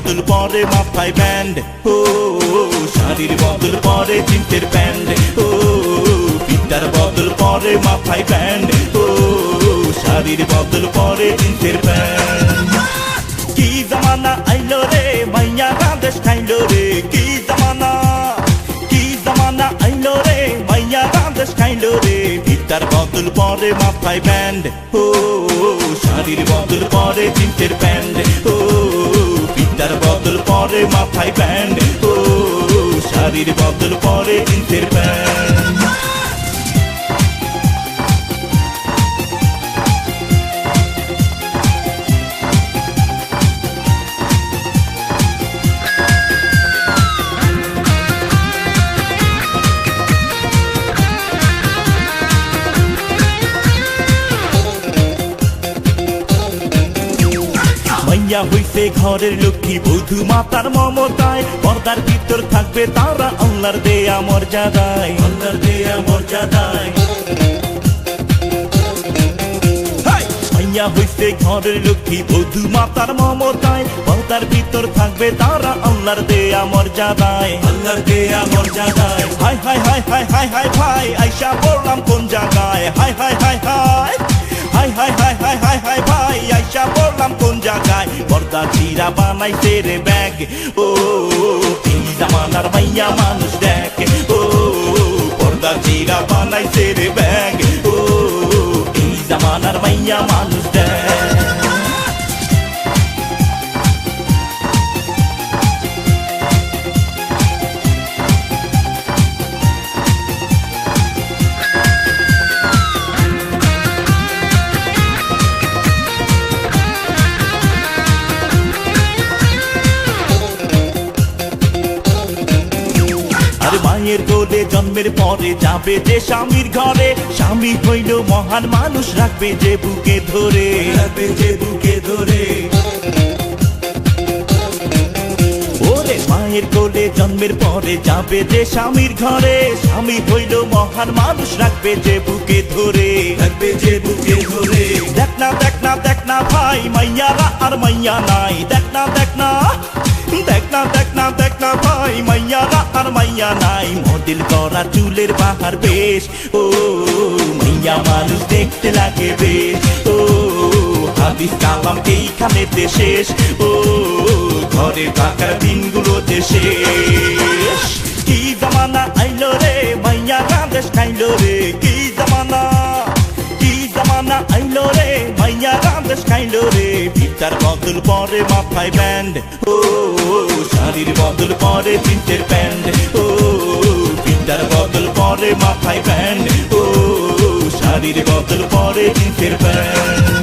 বদল পরে মাথায় ব্যান্ড, ও শাড়ির বদল পরে জিন্সের প্যান্ট, ও ফিতার বদল পরে মাথায় ব্যান্ড, ও শাড়ির বদল পরে জিন্সের প্যান্ট। কি জামানা আইলো রে মাইয়া রাদেশ খাইলো রে, কি জামানা আইলো রে মাইয়া রাদেশ খাইলো রে। ফিতার বদল পরে মাথায় ব্যান্ড, ও শাড়ির বদল পরে জিন্সের প্যান্ট, ও ফিতার বদল পরে মাথায় ব্যান্ড, ও শাড়ির বদল পরে জিন্সের প্যান্ট। মাইয়া হইছে ঘরের লক্ষ্মী বধূ মাতার মমতায়, পর্দার ভিতর থাকবে তারা আল্লাহর দেয়া মর্যাদায়, আল্লাহর দেয়া মর্যাদায়। মাইয়া হইছে ঘরের লক্ষ্মী বধূ মাতার মমতায়, পর্দার ভিতর থাকবে তারা আল্লাহর দেয়া মর্যাদায়, আল্লাহর দেয়া মর্যাদায়। High high high high high high ভাই আইসা পড়লাম কোন জায়গায়, high high high high high high high high high high ভাই আইসা পড়লাম কোন জায়গায়। পর্দা চিরা বানাইছে রে ব্যাগ, ও এই জামানার মাইয়া মানুষ দেখ, ও পর্দা চিরা বানাইছে রে ব্যাগ, ও এই জামানার মাইয়া মানুষ দেখ। মায়ের কোলে জন্মের পরে যাবে যে স্বামীর ঘরে, স্বামী হইল মহান মানুষ রাখবে যে বুকে ধরে, রাখবে যে বুকে ধরে। ওরে মায়ের কোলে জন্মের পরে যাবে যে স্বামীর ঘরে, স্বামী হইল মহান মানুষ রাখবে যে বুকে ধরে, রাখবে যে বুকে ধরে। দেখ না দেখ না দেখ না ভাই মাইয়ারা আর মাইয়া নাই, দেখ না দেখ না দেখ না দেখ না দেখ না ভাই মাইয়ারা আর মাইয়া নাই। মডেল করা চুলের বাহার বেশ, ও মাইয়া মানুষ দেখতে লাগে বেশ, ও হাদিস কালাম এইখানেতে শেষ, ও ঘরে থাকার দিনগুলো যে শেষ। কি জামানা আইলো রে মাইয়া রাদেশ খাইলো রে, কি জামানা আইলো রে মাইয়া রাদেশ খাইলো রে। ফিতার বদল পরে মাথায় ব্যান্ড, ও শাড়ির বদল পরে জিন্সের প্যান্ট, ও ফিতার বদল পরে মাথায় ব্যান্ড, ও শাড়ির বদল পরে জিন্সের প্যান্ট।